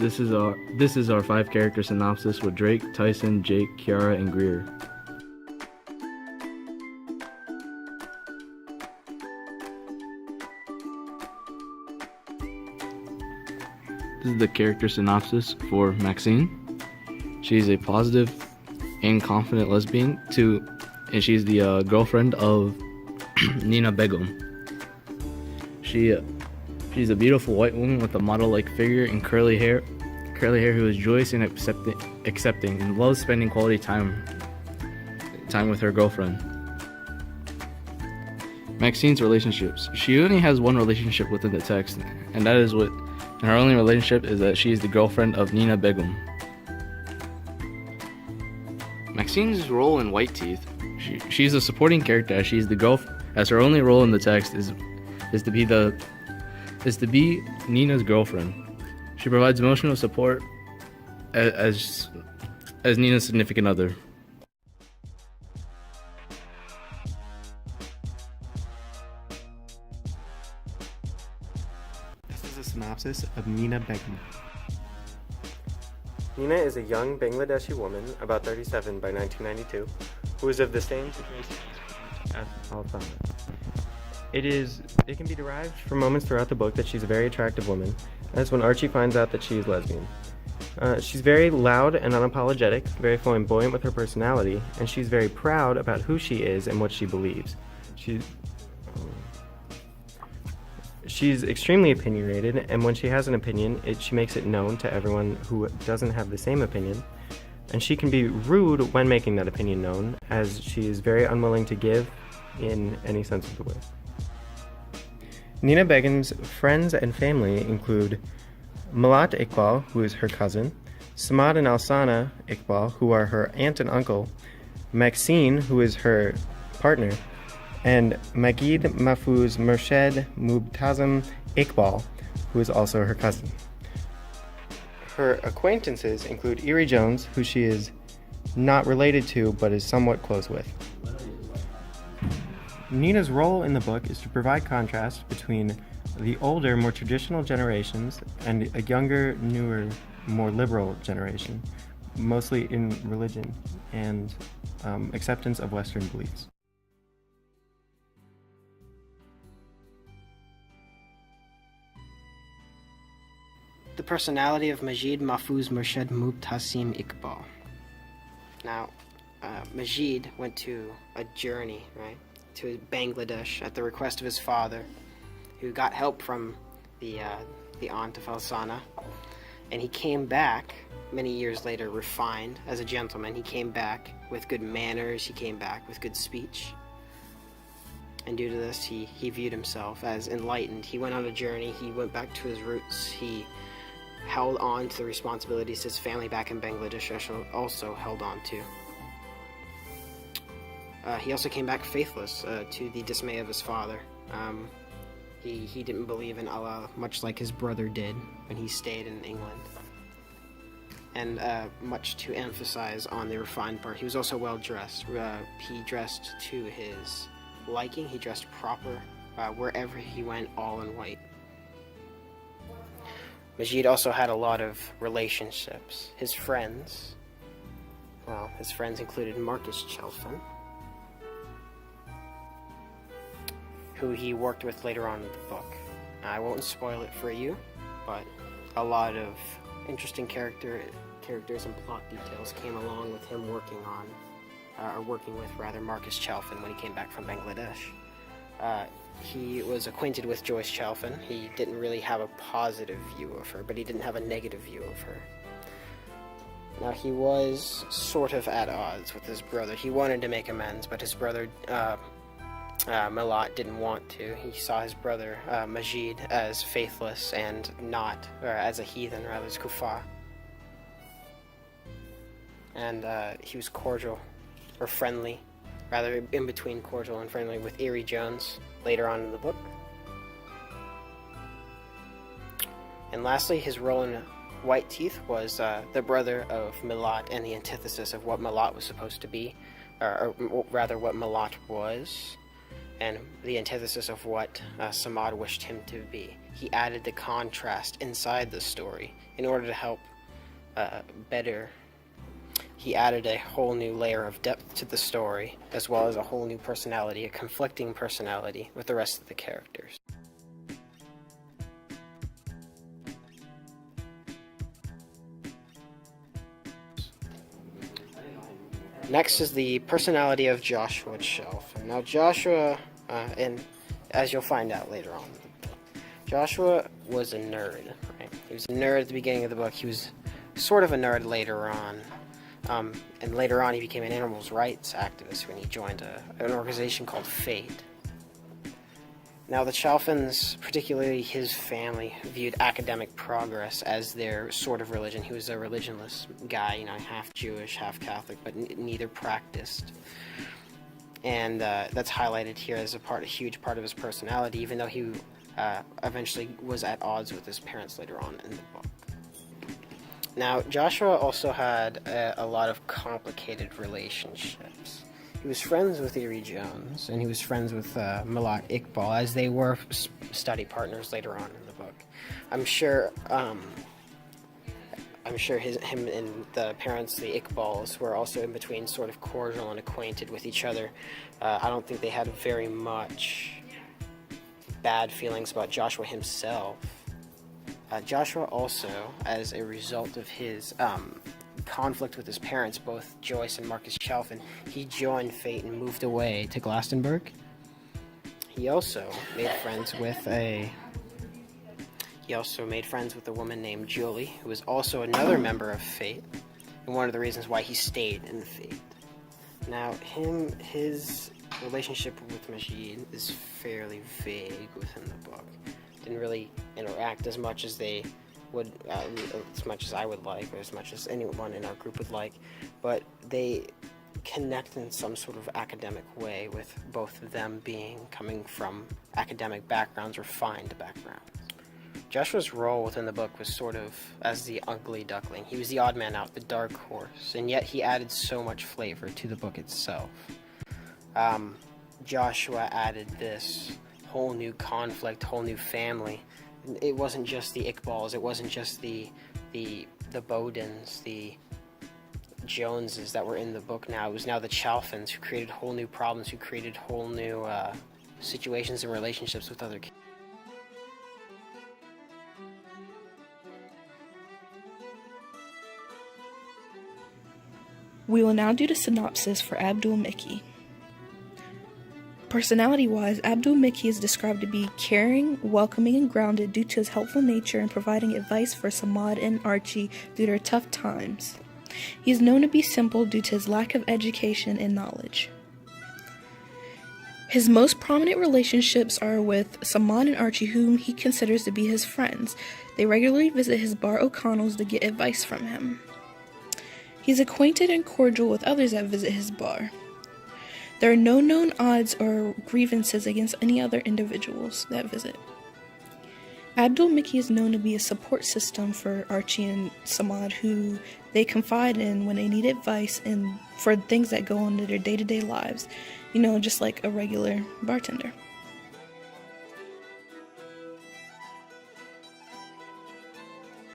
This is our 5 character synopsis with Drake, Tyson, Jake, Kiara, and Greer. This is the character synopsis for Maxine. She's a positive and confident lesbian and she's the girlfriend of Nina Begum. She's a beautiful white woman with a model-like figure and curly hair who is joyous and accepting and loves spending quality time with her girlfriend. Maxine's relationships. She only has one relationship within the text, and her only relationship is that she is the girlfriend of Nina Begum. Maxine's role in White Teeth. She's a supporting character as her only role in the text is to be Nina's girlfriend. She provides emotional support as Nina's significant other. This is a synopsis of Nina Begum. Nina is a young Bangladeshi woman, about 37 by 1992, who is of the same situation as Alfama. It can be derived from moments throughout the book that she's a very attractive woman, and that's when Archie finds out that she is lesbian. She's very loud and unapologetic, very flamboyant with her personality, and she's very proud about who she is and what she believes. She's extremely opinionated, and when she has an opinion, she makes it known to everyone who doesn't have the same opinion. And she can be rude when making that opinion known, as she is very unwilling to give in any sense of the word. Nina Begum's friends and family include Malat Iqbal, who is her cousin, Samad and Alsana Iqbal, who are her aunt and uncle, Maxine, who is her partner, and Magid Mahfouz Murshed Mubtazam Iqbal, who is also her cousin. Her acquaintances include Erie Jones, who she is not related to but is somewhat close with. Nina's role in the book is to provide contrast between the older, more traditional generations and a younger, newer, more liberal generation, mostly in religion and acceptance of Western beliefs. The personality of Majid Mahfouz Murshed Mubtasim Iqbal. Now, Majid went to a journey, right, to Bangladesh at the request of his father, who got help from the aunt of Alsana, and he came back many years later refined as a gentleman. He came back with good manners, he came back with good speech, and due to this he viewed himself as enlightened. He went on a journey, he went back to his roots, he held on to the responsibilities his family back in Bangladesh also held on to. He also came back faithless to the dismay of his father. He didn't believe in Allah, much like his brother did when he stayed in England. And much to emphasize on the refined part, he was also well dressed. He dressed to his liking, he dressed proper, wherever he went, all in white. Majid also had a lot of relationships. His friends included Marcus Chelfin, who he worked with later on in the book. I won't spoil it for you, but a lot of interesting characters and plot details came along with him working with Marcus Chelfin when he came back from Bangladesh. He was acquainted with Joyce Chelfin. He didn't really have a positive view of her, but he didn't have a negative view of her. Now, he was sort of at odds with his brother. He wanted to make amends, but his brother Malat didn't want to. He saw his brother Majid as faithless and as a heathen, rather as kuffar. And he was cordial, or friendly, rather in between cordial and friendly, with Erie Jones later on in the book. And lastly, his role in White Teeth was the brother of Malat and the antithesis of what Malat was supposed to be, or rather what Malat was. and the antithesis of what Samad wished him to be. He added the contrast inside the story in order to help better. He added a whole new layer of depth to the story, as well as a whole new personality, a conflicting personality with the rest of the characters. Next is the personality of Joshua Chalfin. Now Joshua, and as you'll find out later on in the book, Joshua was a nerd, right? He was a nerd at the beginning of the book. He was sort of a nerd later on. And later on he became an animal rights activist when he joined an organization called Fate. Now the Chalfins, particularly his family, viewed academic progress as their sort of religion. He was a religionless guy, half Jewish, half Catholic, but neither practiced. And that's highlighted here as a huge part of his personality, even though he eventually was at odds with his parents later on in the book. Now, Joshua also had a lot of complicated relationships. He was friends with Eerie Jones, and he was friends with Malak Iqbal, as they were study partners later on in the book. I'm sure him and the parents, the Iqbals, were also in between sort of cordial and acquainted with each other. I don't think they had very much bad feelings about Joshua himself. Joshua also, as a result of his conflict with his parents, both Joyce and Marcus Chalfin, he joined Fate and moved away to Glastonbury. He also made friends with a woman named Julie, who was also another member of Fate, and one of the reasons why he stayed in Fate. Now, his relationship with Majid is fairly vague within the book. Didn't really interact as much as they would, as much as I would like, or as much as anyone in our group would like, but they connect in some sort of academic way, with both of them coming from academic backgrounds, refined backgrounds. Joshua's role within the book was sort of as the ugly duckling. He was the odd man out, the dark horse, and yet he added so much flavor to the book itself. Joshua added this whole new conflict, whole new family. It wasn't just the Iqbals, it wasn't just the Bowdens, the Joneses that were in the book now. It was now the Chalfins, who created whole new problems, who created whole new situations and relationships with other kids. We will now do the synopsis for Abdul Mickey. Personality-wise, Abdul Mickey is described to be caring, welcoming, and grounded due to his helpful nature and providing advice for Samad and Archie through their tough times. He is known to be simple due to his lack of education and knowledge. His most prominent relationships are with Samad and Archie, whom he considers to be his friends. They regularly visit his bar O'Connell's to get advice from him. He's acquainted and cordial with others that visit his bar. There are no known odds or grievances against any other individuals that visit. Abdul Mickey is known to be a support system for Archie and Samad, who they confide in when they need advice and for things that go on in their day-to-day lives, just like a regular bartender.